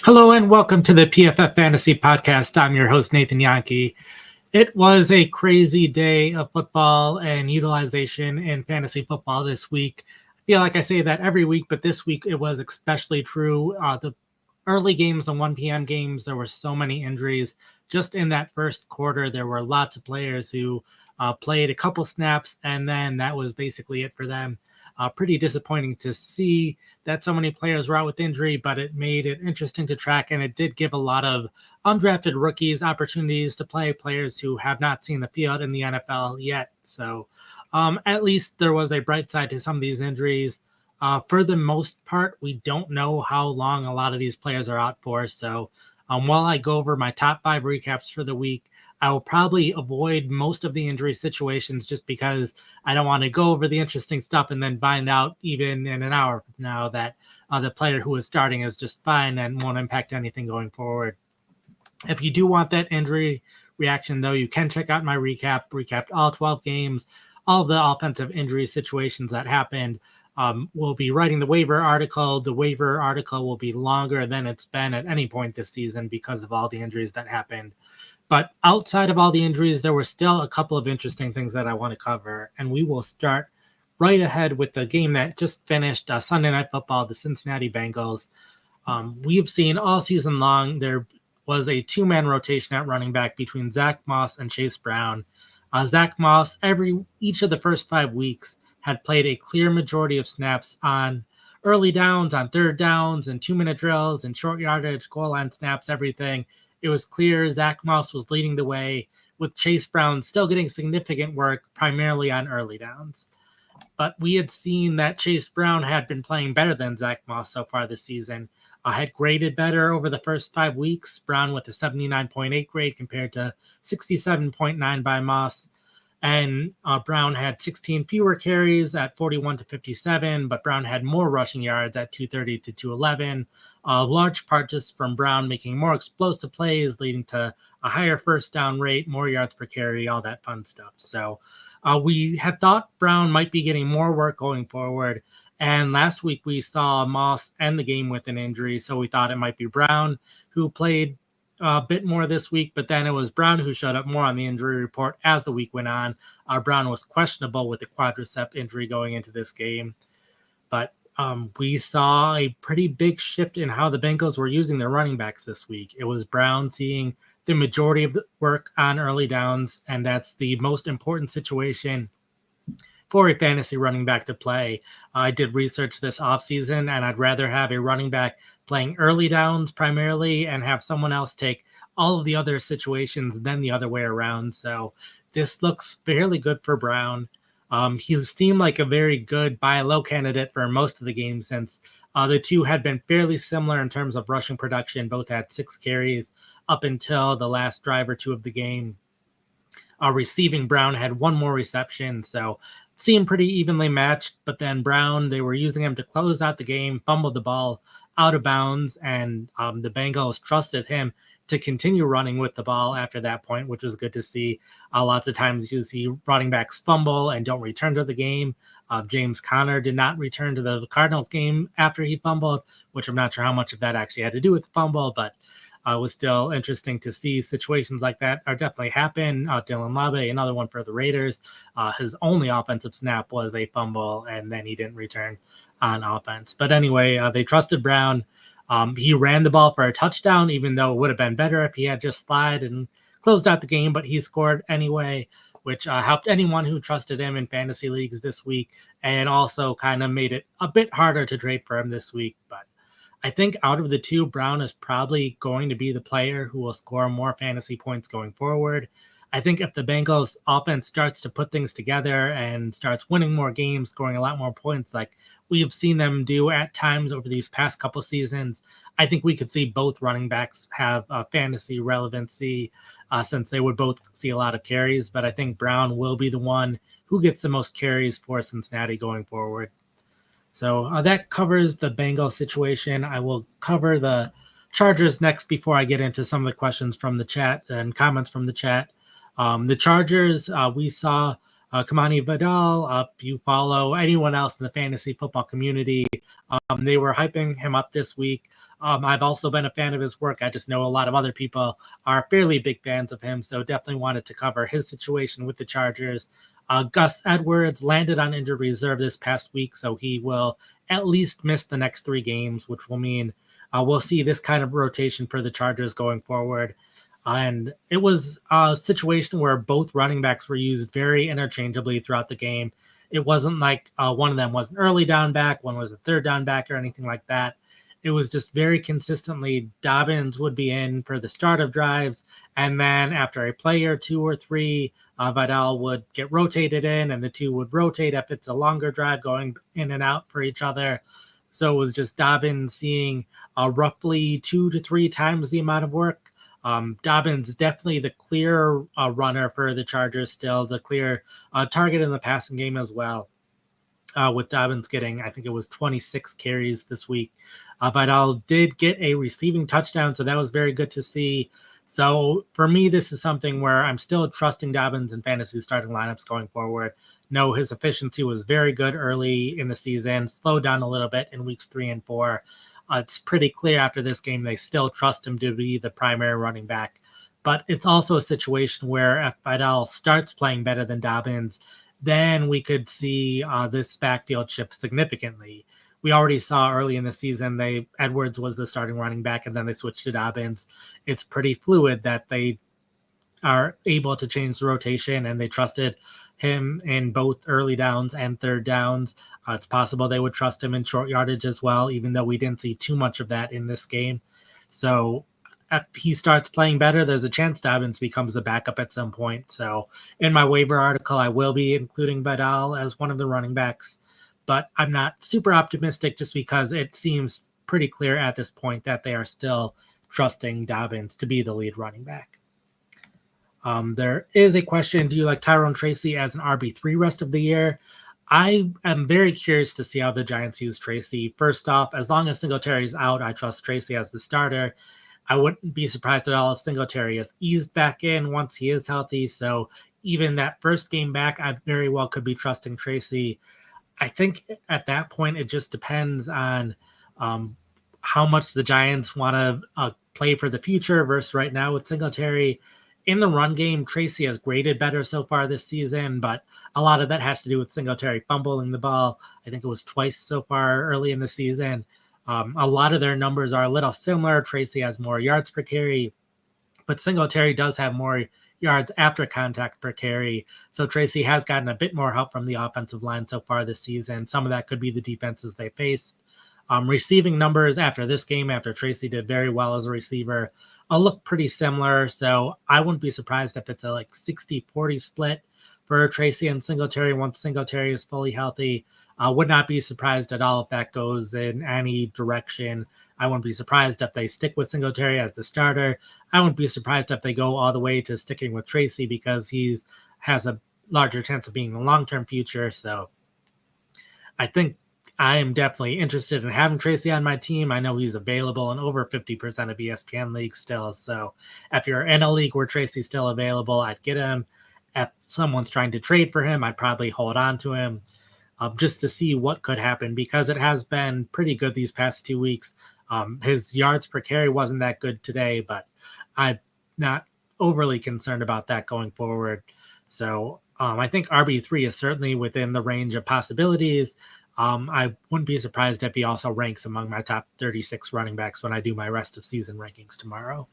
Hello and welcome to the PFF Fantasy Podcast. I'm your host, Nathan Jahnke. It was a crazy day of football and utilization in fantasy football this week. I feel like I say that every week, but this week it was especially true. The early games, the 1 p.m. games, there were so many injuries. Just in that first quarter, there were lots of players who played a couple snaps, and then that was basically it for them. Pretty disappointing to see that so many players were out with injury, but it made it interesting to track, and it did give a lot of undrafted rookies opportunities to play, players who have not seen the field in the NFL yet. So at least there was a bright side to some of these injuries. For the most part, we don't know how long a lot of these players are out for. So while I go over my top 5 recaps for the week, I will probably avoid most of the injury situations just because I don't want to go over the interesting stuff and then find out even in an hour from now that the player who is starting is just fine and won't impact anything going forward. If you do want that injury reaction, though, you can check out my recapped all 12 games, all the offensive injury situations that happened. We'll be writing the waiver article. The waiver article will be longer than it's been at any point this season because of all the injuries that happened. But outside of all the injuries, there were still a couple of interesting things that I want to cover. And we will start right ahead with the game that just finished, Sunday Night Football, the Cincinnati Bengals. We've seen all season long there was a 2-man rotation at running back between Zach Moss and Chase Brown. Zach Moss, each of the first 5 weeks, had played a clear majority of snaps on early downs, on third downs, and 2-minute drills, and short yardage, goal line snaps, everything. It was clear Zach Moss was leading the way, with Chase Brown still getting significant work, primarily on early downs. But we had seen that Chase Brown had been playing better than Zach Moss so far this season. Had graded better over the first 5 weeks. Brown with a 79.8 grade compared to 67.9 by Moss. And Brown had 16 fewer carries at 41 to 57, but Brown had more rushing yards at 230 to 211. A large part just from Brown making more explosive plays, leading to a higher first down rate, more yards per carry, all that fun stuff. So we had thought Brown might be getting more work going forward. And last week we saw Moss end the game with an injury, so we thought it might be Brown who played a bit more this week, but then it was Brown who showed up more on the injury report as the week went on. Brown was questionable with a quadricep injury going into this game, but we saw a pretty big shift in how the Bengals were using their running backs this week. It was Brown seeing the majority of the work on early downs, and that's the most important situation for a fantasy running back to play. I did research this offseason, and I'd rather have a running back playing early downs primarily and have someone else take all of the other situations than the other way around. So this looks fairly good for Brown. He seemed like a very good buy low candidate for most of the game since the two had been fairly similar in terms of rushing production. Both had 6 carries up until the last drive or 2 of the game. Receiving, Brown had 1 more reception, so seemed pretty evenly matched. But then Brown, they were using him to close out the game, fumbled the ball out of bounds, and the Bengals trusted him to continue running with the ball after that point, which was good to see. Lots of times you see running backs fumble and don't return to the game. James Conner did not return to the Cardinals game after he fumbled, which I'm not sure how much of that actually had to do with the fumble, but it was still interesting to see situations like that are definitely happen. Dylan Labe, another one for the Raiders. His only offensive snap was a fumble, and then he didn't return on offense. But anyway, they trusted Brown. He ran the ball for a touchdown, even though it would have been better if he had just slid and closed out the game, but he scored anyway, which helped anyone who trusted him in fantasy leagues this week, and also kind of made it a bit harder to trade for him this week. But I think out of the two, Brown is probably going to be the player who will score more fantasy points going forward. I think if the Bengals offense starts to put things together and starts winning more games, scoring a lot more points like we have seen them do at times over these past couple seasons, I think we could see both running backs have fantasy relevancy since they would both see a lot of carries. But I think Brown will be the one who gets the most carries for Cincinnati going forward. So that covers the Bengals situation. I will cover the Chargers next before I get into some of the questions from the chat and comments from the chat. The Chargers, we saw Kamani Vidal, if you follow anyone else in the fantasy football community, they were hyping him up this week. I've also been a fan of his work. I just know a lot of other people are fairly big fans of him, so definitely wanted to cover his situation with the Chargers. Gus Edwards landed on injured reserve this past week, so he will at least miss the next 3 games, which will mean we'll see this kind of rotation for the Chargers going forward. And it was a situation where both running backs were used very interchangeably throughout the game. It wasn't like one of them was an early down back, one was a third down back, or anything like that. It was just very consistently Dobbins would be in for the start of drives, and then after a play or 2 or 3, Vidal would get rotated in, and the two would rotate if it's a longer drive going in and out for each other. So it was just Dobbins seeing roughly 2 to 3 times the amount of work. Dobbins definitely the clear runner for the Chargers still, the clear target in the passing game as well. With Dobbins getting, I think it was 26 carries this week. Vidal did get a receiving touchdown, so that was very good to see. So for me, this is something where I'm still trusting Dobbins in fantasy starting lineups going forward. No, his efficiency was very good early in the season, slowed down a little bit in weeks 3 and 4. It's pretty clear after this game they still trust him to be the primary running back. But it's also a situation where if Vidal starts playing better than Dobbins, then we could see this backfield shift significantly. We already saw early in the season Edwards was the starting running back, and then they switched to Dobbins. It's pretty fluid that they are able to change the rotation, and they trusted him in both early downs and third downs. It's possible they would trust him in short yardage as well, even though we didn't see too much of that in this game. So if he starts playing better, there's a chance Dobbins becomes the backup at some point. So in my waiver article, I will be including Vidal as one of the running backs, but I'm not super optimistic just because it seems pretty clear at this point that they are still trusting Dobbins to be the lead running back. There is a question, do you like Tyrone Tracy as an RB3 rest of the year? I am very curious to see how the Giants use Tracy. First off, as long as Singletary's out, I trust Tracy as the starter. I wouldn't be surprised at all if Singletary is eased back in once he is healthy. So even that first game back, I very well could be trusting Tracy. I think at that point, it just depends on how much the Giants want to play for the future versus right now with Singletary. In the run game, Tracy has graded better so far this season, but a lot of that has to do with Singletary fumbling the ball. I think it was twice so far early in the season. A lot of their numbers are a little similar. Tracy has more yards per carry, but Singletary does have more yards after contact per carry. So Tracy has gotten a bit more help from the offensive line so far this season. Some of that could be the defenses they faced. Receiving numbers after this game, after Tracy did very well as a receiver, look pretty similar. So I wouldn't be surprised if it's a 60-40 split for Tracy and Singletary once Singletary is fully healthy. Would not be surprised at all if that goes in any direction. I wouldn't be surprised if they stick with Singletary as the starter. I wouldn't be surprised if they go all the way to sticking with Tracy because he has a larger chance of being the long-term future. So I think I am definitely interested in having Tracy on my team. I know he's available in over 50% of ESPN leagues still. So if you're in a league where Tracy's still available, I'd get him. If someone's trying to trade for him, I'd probably hold on to him just to see what could happen because it has been pretty good these past 2 weeks. His yards per carry wasn't that good today, but I'm not overly concerned about that going forward. So I think RB3 is certainly within the range of possibilities. I wouldn't be surprised if he also ranks among my top 36 running backs when I do my rest of season rankings tomorrow.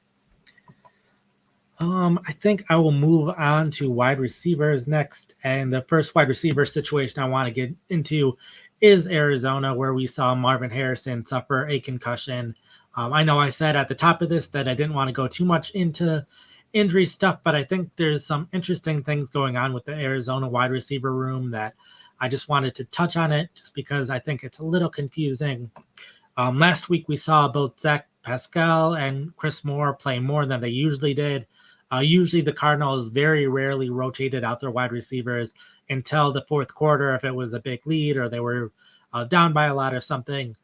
I think I will move on to wide receivers next. And the first wide receiver situation I want to get into is Arizona, where we saw Marvin Harrison suffer a concussion. I know I said at the top of this that I didn't want to go too much into injury stuff, but I think there's some interesting things going on with the Arizona wide receiver room that I just wanted to touch on it just because I think it's a little confusing. Last week, we saw both Zach Pascal and Chris Moore play more than they usually did. Usually, the Cardinals very rarely rotated out their wide receivers until the fourth quarter if it was a big lead or they were down by a lot or something.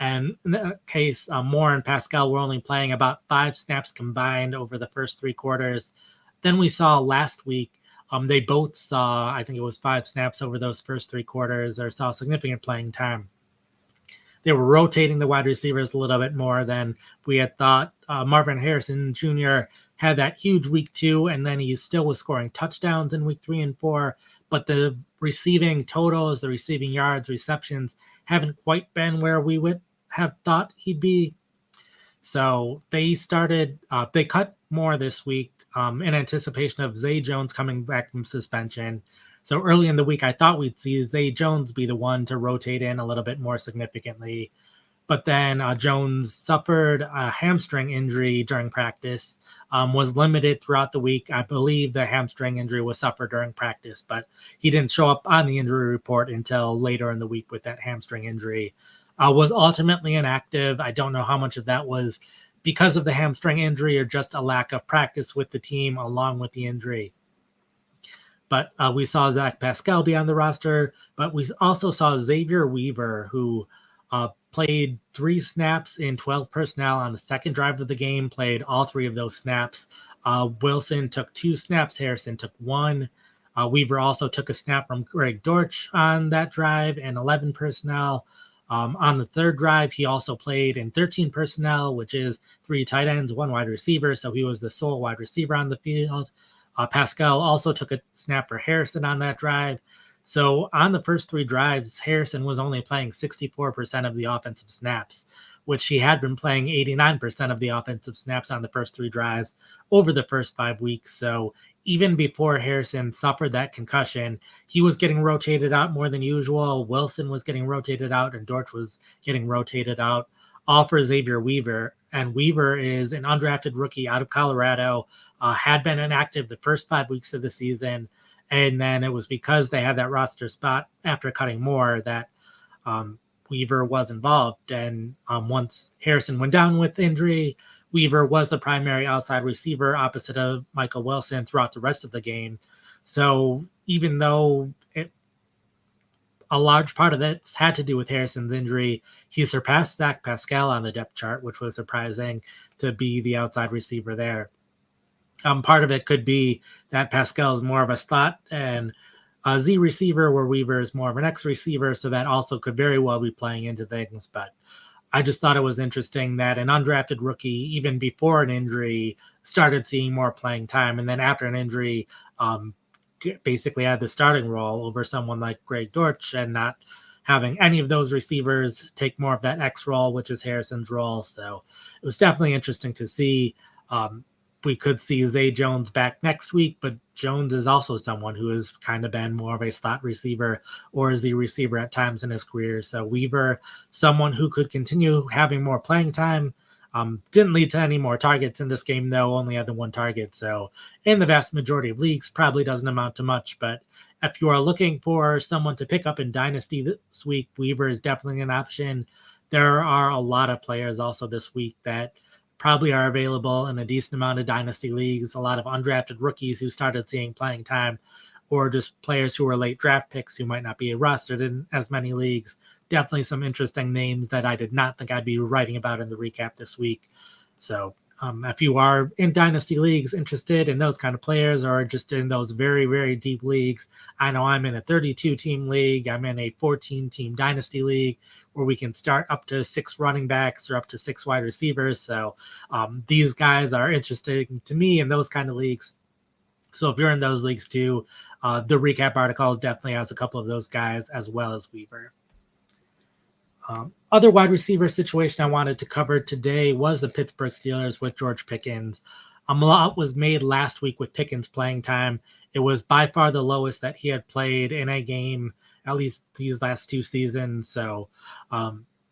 And in that case, Moore and Pascal were only playing about 5 snaps combined over the first 3 quarters. Then we saw last week They both saw, I think it was 5 snaps over those first 3 quarters, or saw significant playing time. They were rotating the wide receivers a little bit more than we had thought. Marvin Harrison Jr. had that huge week 2, and then he still was scoring touchdowns in week 3 and 4. But the receiving totals, the receiving yards, receptions haven't quite been where we would have thought he'd be. So they cut more this week in anticipation of Zay Jones coming back from suspension. So early in the week, I thought we'd see Zay Jones be the one to rotate in a little bit more significantly. But then Jones suffered a hamstring injury during practice, was limited throughout the week. I believe the hamstring injury was suffered during practice, but he didn't show up on the injury report until later in the week with that hamstring injury. Was ultimately inactive. I don't know how much of that was because of the hamstring injury or just a lack of practice with the team along with the injury. But we saw Zach Pascal be on the roster, but we also saw Xavier Weaver, who played 3 snaps in 12 personnel on the second drive of the game, played all 3 of those snaps. Wilson took 2 snaps, Harrison took 1. Weaver also took a snap from Greg Dortch on that drive in 11 personnel. On the third drive, he also played in 13 personnel, which is 3 tight ends, 1 wide receiver, so he was the sole wide receiver on the field. Pascal also took a snap for Harrison on that drive. So on the first 3 drives, Harrison was only playing 64% of the offensive snaps, which he had been playing 89% of the offensive snaps on the first 3 drives over the first 5 weeks. So even before Harrison suffered that concussion, he was getting rotated out more than usual. Wilson was getting rotated out, and Dortch was getting rotated out, all for Xavier Weaver. And Weaver is an undrafted rookie out of Colorado, had been inactive the first 5 weeks of the season. And then it was because they had that roster spot after cutting Moore that Weaver was involved. And once Harrison went down with injury, Weaver was the primary outside receiver opposite of Michael Wilson throughout the rest of the game. So even though a large part of it had to do with Harrison's injury, he surpassed Zach Pascal on the depth chart, which was surprising to be the outside receiver there. Part of it could be that Pascal is more of a slot and a Z receiver, where Weaver is more of an X receiver, so that also could very well be playing into things. But I just thought it was interesting that an undrafted rookie, even before an injury, started seeing more playing time, and then after an injury, basically had the starting role over someone like Greg Dortch, and not having any of those receivers take more of that X role, which is Harrison's role. So it was definitely interesting to see. We could see Zay Jones back next week, but Jones is also someone who has kind of been more of a slot receiver or a Z receiver at times in his career. So Weaver, someone who could continue having more playing time. Didn't lead to any more targets in this game, though, only had the 1 target. So in the vast majority of leagues, probably doesn't amount to much. But if you are looking for someone to pick up in Dynasty this week, Weaver is definitely an option. There are a lot of players also this week that probably are available in a decent amount of Dynasty leagues, a lot of undrafted rookies who started seeing playing time, or just players who were late draft picks who might not be rostered in as many leagues. Definitely some interesting names that I did not think I'd be writing about in the recap this week. So if you are in Dynasty leagues interested in those kind of players, or just in those very, very deep leagues, I know I'm in a 32-team league. I'm in a 14-team Dynasty league where we can start up to 6 running backs or up to 6 wide receivers. So these guys are interesting to me in those kind of leagues. So if you're in those leagues too, the recap article definitely has a couple of those guys as well as Weaver. Other wide receiver situation I wanted to cover today was the Pittsburgh Steelers with George Pickens. A lot was made last week with Pickens playing time. It was by far the lowest that he had played in a game, at least these last 2 seasons. So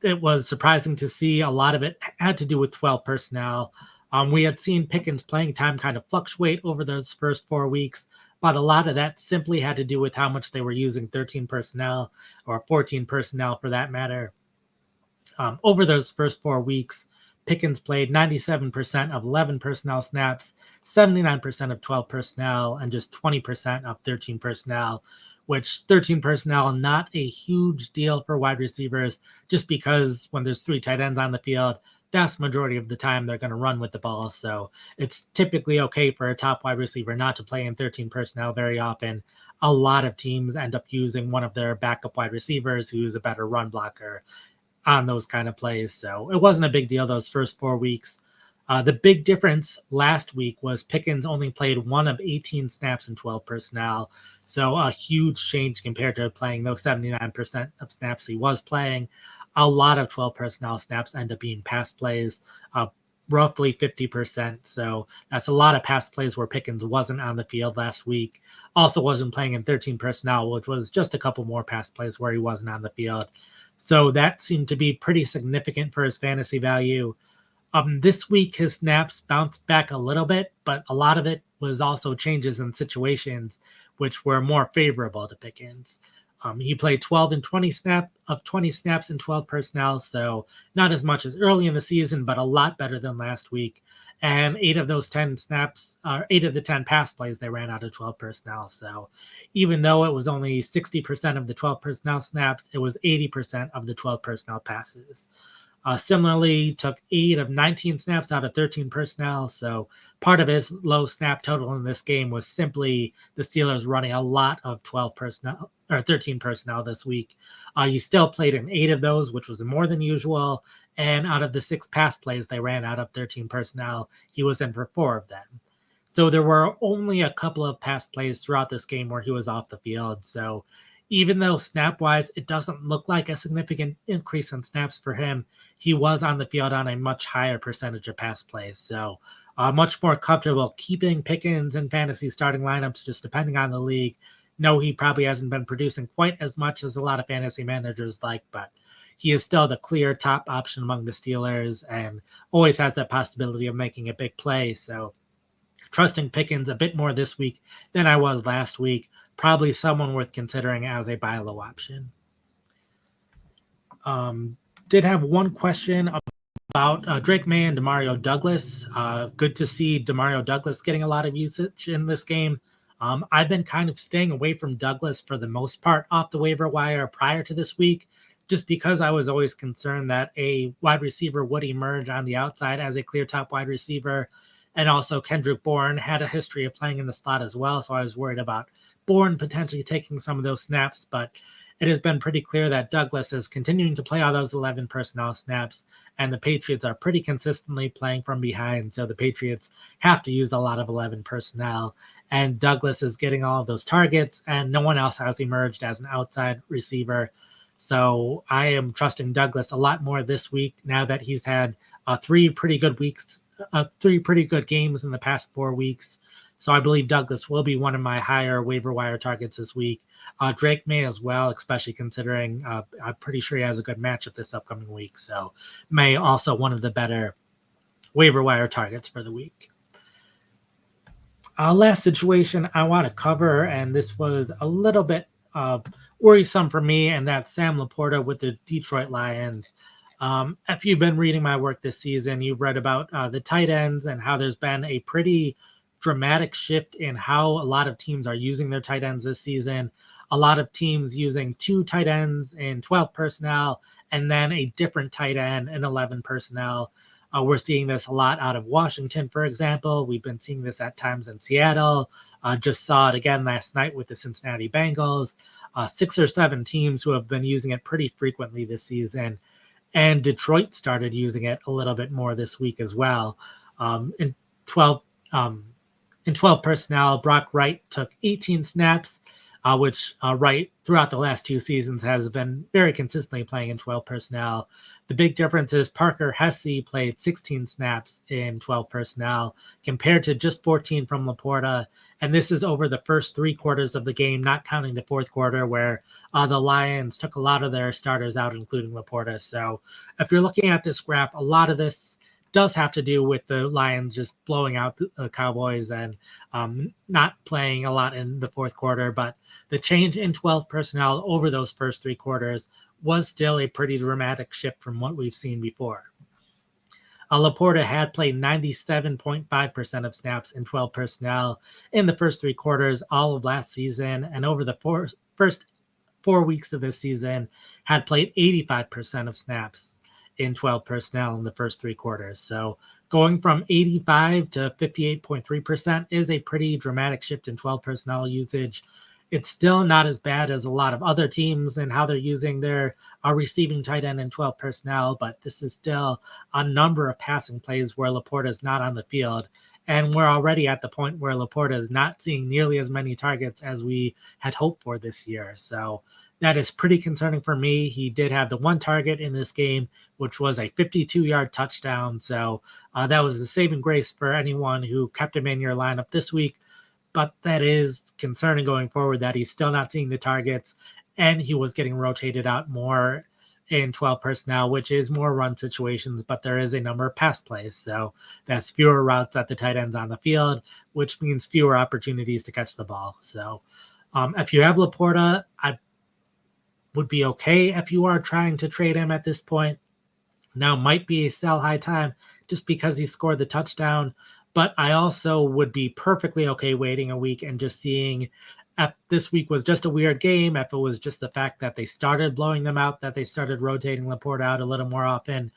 it was surprising to see. A lot of it had to do with 12 personnel. We had seen Pickens playing time kind of fluctuate over those first 4 weeks, but a lot of that simply had to do with how much they were using 13 personnel, or 14 personnel for that matter. Over those first 4 weeks, Pickens played 97% of 11 personnel snaps, 79% of 12 personnel, and just 20% of 13 personnel, which 13 personnel, not a huge deal for wide receivers, just because when there's 3 tight ends on the field, vast majority of the time they're going to run with the ball. So it's typically okay for a top wide receiver not to play in 13 personnel very often. A lot of teams end up using one of their backup wide receivers who's a better run blocker on those kind of plays. So it wasn't a big deal those first 4 weeks. The big difference last week was Pickens only played 1 of 18 snaps in 12 personnel. So a huge change compared to playing those 79% of snaps he was playing. A lot of 12 personnel snaps end up being pass plays, roughly 50%. So that's a lot of pass plays where Pickens wasn't on the field last week. Also wasn't playing in 13 personnel, which was just a couple more pass plays where he wasn't on the field. So that seemed to be pretty significant for his fantasy value. This week, his snaps bounced back a little bit, but a lot of it was also changes in situations which were more favorable to Pickens. He played 20 snaps in 12 personnel, so not as much as early in the season, but a lot better than last week. And 8 of those 10 snaps, 8 of the 10 pass plays, they ran out of 12 personnel. So even though it was only 60% of the 12 personnel snaps, it was 80% of the 12 personnel passes. Similarly, took 8 of 19 snaps out of 13 personnel. So part of his low snap total in this game was simply the Steelers running a lot of 12 personnel or 13 personnel this week. He still played in 8 of those, which was more than usual. And out of the 6 pass plays they ran out of 13 personnel, he was in for 4 of them. So there were only a couple of pass plays throughout this game where he was off the field. So even though snap-wise it doesn't look like a significant increase in snaps for him, he was on the field on a much higher percentage of pass plays. So much more comfortable keeping Pickens in fantasy starting lineups, just depending on the league. No, he probably hasn't been producing quite as much as a lot of fantasy managers like, but he is still the clear top option among the Steelers and always has that possibility of making a big play. So trusting Pickens a bit more this week than I was last week. Probably someone worth considering as a buy low option. Did have one question about Drake May and Demario Douglas. Good to see Demario Douglas getting a lot of usage in this game. I've been kind of staying away from Douglas for the most part off the waiver wire prior to this week, just because I was always concerned that a wide receiver would emerge on the outside as a clear top wide receiver. And also Kendrick Bourne had a history of playing in the slot as well. So I was worried about Bourne potentially taking some of those snaps, but it has been pretty clear that Douglas is continuing to play all those 11 personnel snaps, and the Patriots are pretty consistently playing from behind. So the Patriots have to use a lot of 11 personnel, and Douglas is getting all of those targets, and no one else has emerged as an outside receiver. So I am trusting Douglas a lot more this week now that he's had 3 pretty good weeks, 3 pretty good games in the past 4 weeks. So I believe Douglas will be one of my higher waiver wire targets this week. Drake May as well, especially considering I'm pretty sure he has a good matchup this upcoming week. So May also one of the better waiver wire targets for the week. Last situation I want to cover, and this was a little bit worrisome for me, and that's Sam Laporta with the Detroit Lions. If you've been reading my work this season, you've read about the tight ends and how there's been a pretty dramatic shift in how a lot of teams are using their tight ends this season. A lot of teams using 2 tight ends in 12 personnel and then a different tight end in 11 personnel. We're seeing this a lot out of Washington, for example. We've been seeing this at times in Seattle. Just saw it again last night with the Cincinnati Bengals. 6 or 7 teams who have been using it pretty frequently this season. And Detroit started using it a little bit more this week as well. In 12 personnel, Brock Wright took 18 snaps, which Wright throughout the last 2 seasons has been very consistently playing in 12 personnel. The big difference is Parker Hesse played 16 snaps in 12 personnel compared to just 14 from Laporta. And this is over the first 3 quarters of the game, not counting the 4th quarter where the Lions took a lot of their starters out, including Laporta. So if you're looking at this graph, a lot of this does have to do with the Lions just blowing out the Cowboys and not playing a lot in the 4th quarter. But the change in 12 personnel over those first 3 quarters was still a pretty dramatic shift from what we've seen before. Laporta had played 97.5% of snaps in 12 personnel in the first 3 quarters all of last season, and over the first 4 weeks of this season had played 85% of snaps in 12 personnel in the first 3 quarters. So going from 85 to 58.3% is a pretty dramatic shift in 12 personnel usage. It's still not as bad as a lot of other teams and how they're using their receiving tight end in 12 personnel, but this is still a number of passing plays where Laporta is not on the field. And we're already at the point where Laporta is not seeing nearly as many targets as we had hoped for this year. So that is pretty concerning for me. He did have the 1 target in this game, which was a 52-yard touchdown. So that was the saving grace for anyone who kept him in your lineup this week. But that is concerning going forward that he's still not seeing the targets, and he was getting rotated out more in 12 personnel, which is more run situations, but there is a number of pass plays. So that's fewer routes that the tight end's on the field, which means fewer opportunities to catch the ball. So if you have Laporta, I would be okay if you are trying to trade him at this point. Now might be a sell high time just because he scored the touchdown. But I also would be perfectly okay waiting a week and just seeing if this week was just a weird game, if it was just the fact that they started blowing them out, that they started rotating Laporta out a little more often.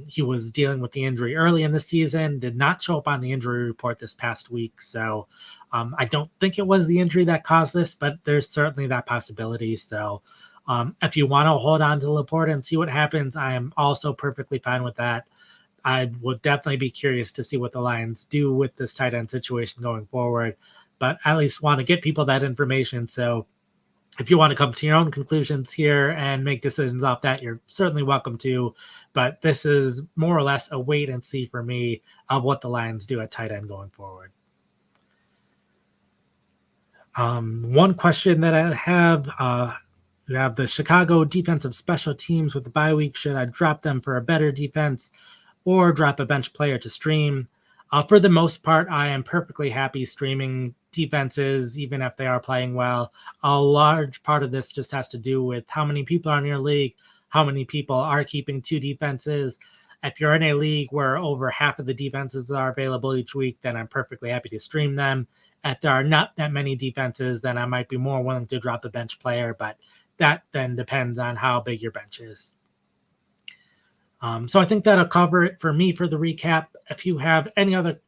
He was dealing with the injury early in the season, did not show up on the injury report this past week. So I don't think it was the injury that caused this, but there's certainly that possibility. So if you want to hold on to Laporta and see what happens, I am also perfectly fine with that. I would definitely be curious to see what the Lions do with this tight end situation going forward, but I at least want to get people that information. So if you want to come to your own conclusions here and make decisions off that, you're certainly welcome to. But this is more or less a wait and see for me of what the Lions do at tight end going forward. One question that I have, you have the Chicago defensive special teams with the bye week. Should I drop them for a better defense or drop a bench player to stream? For the most part, I am perfectly happy streaming defenses, even if they are playing well. A large part of this just has to do with how many people are in your league, how many people are keeping 2 defenses. If you're in a league where over half of the defenses are available each week, then I'm perfectly happy to stream them. If there are not that many defenses, then I might be more willing to drop a bench player, but that then depends on how big your bench is. So I think that'll cover it for me for the recap. If you have any other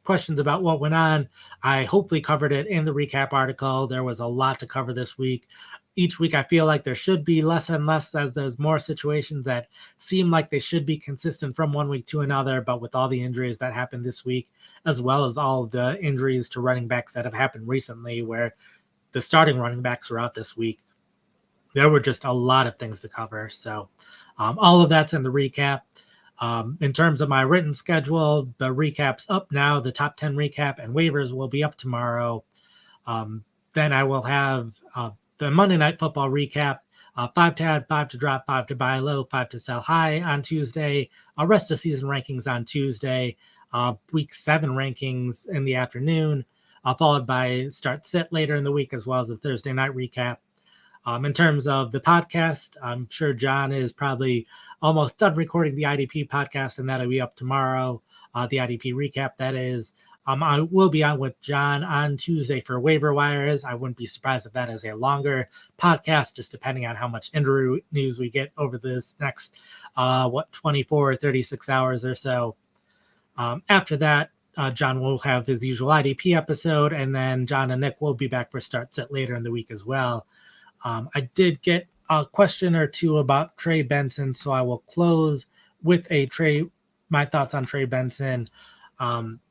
questions about what went on, I hopefully covered it in the recap article. There was a lot to cover this week. Each week I feel like there should be less and less as there's more situations that seem like they should be consistent from one week to another, but with all the injuries that happened this week, as well as all the injuries to running backs that have happened recently where the starting running backs were out this week, there were just a lot of things to cover. So all of that's in the recap. In terms of my written schedule, the recap's up now. The top 10 recap and waivers will be up tomorrow. Then I will have the Monday Night Football recap, 5 to add, 5 to drop, 5 to buy low, 5 to sell high on Tuesday, rest of season rankings on Tuesday, week 7 rankings in the afternoon, followed by start sit later in the week, as well as the Thursday night recap. In terms of the podcast, I'm sure John is probably almost done recording the IDP podcast, and that'll be up tomorrow. The IDP recap, that is. I will be on with John on Tuesday for waiver wires. I wouldn't be surprised if that is a longer podcast, just depending on how much injury news we get over this next, 24 or 36 hours or so. After that, John will have his usual IDP episode, and then John and Nick will be back for start set later in the week as well. I did get a question or two about Trey Benson, so I will close with my thoughts on Trey Benson.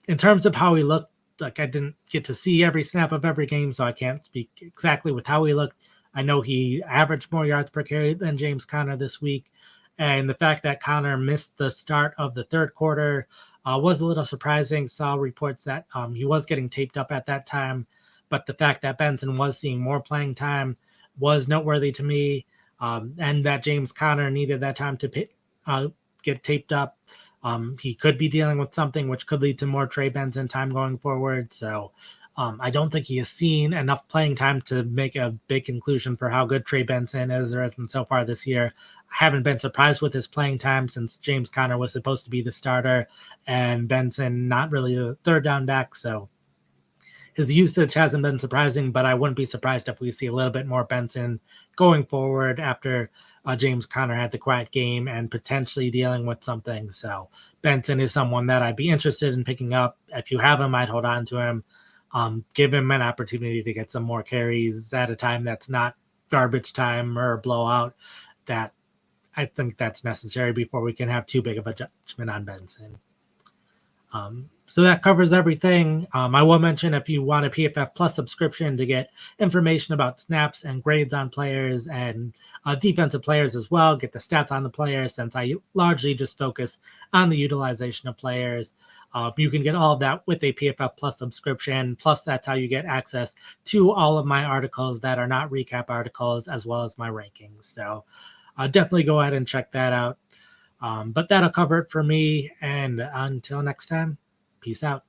In terms of how he looked, like I didn't get to see every snap of every game, so I can't speak exactly with how he looked. I know he averaged more yards per carry than James Conner this week, and the fact that Conner missed the start of the third quarter was a little surprising. Saw reports that he was getting taped up at that time, but the fact that Benson was seeing more playing time was noteworthy to me, and that James Conner needed that time to get taped up. He could be dealing with something which could lead to more Trey Benson time going forward. So I don't think he has seen enough playing time to make a big conclusion for how good Trey Benson is or has been so far this year. I haven't been surprised with his playing time since James Conner was supposed to be the starter and Benson not really the third down back. So his usage hasn't been surprising, but I wouldn't be surprised if we see a little bit more Benson going forward after James Conner had the quiet game and potentially dealing with something. So Benson is someone that I'd be interested in picking up. If you have him, I'd hold on to him. Give him an opportunity to get some more carries at a time that's not garbage time or blowout. That I think that's necessary before we can have too big of a judgment on Benson. So that covers everything. I will mention, if you want a PFF Plus subscription to get information about snaps and grades on players and defensive players as well, get the stats on the players, since I largely just focus on the utilization of players. You can get all of that with a PFF Plus subscription. Plus, that's how you get access to all of my articles that are not recap articles, as well as my rankings. So definitely go ahead and check that out. But that'll cover it for me. And until next time, peace out.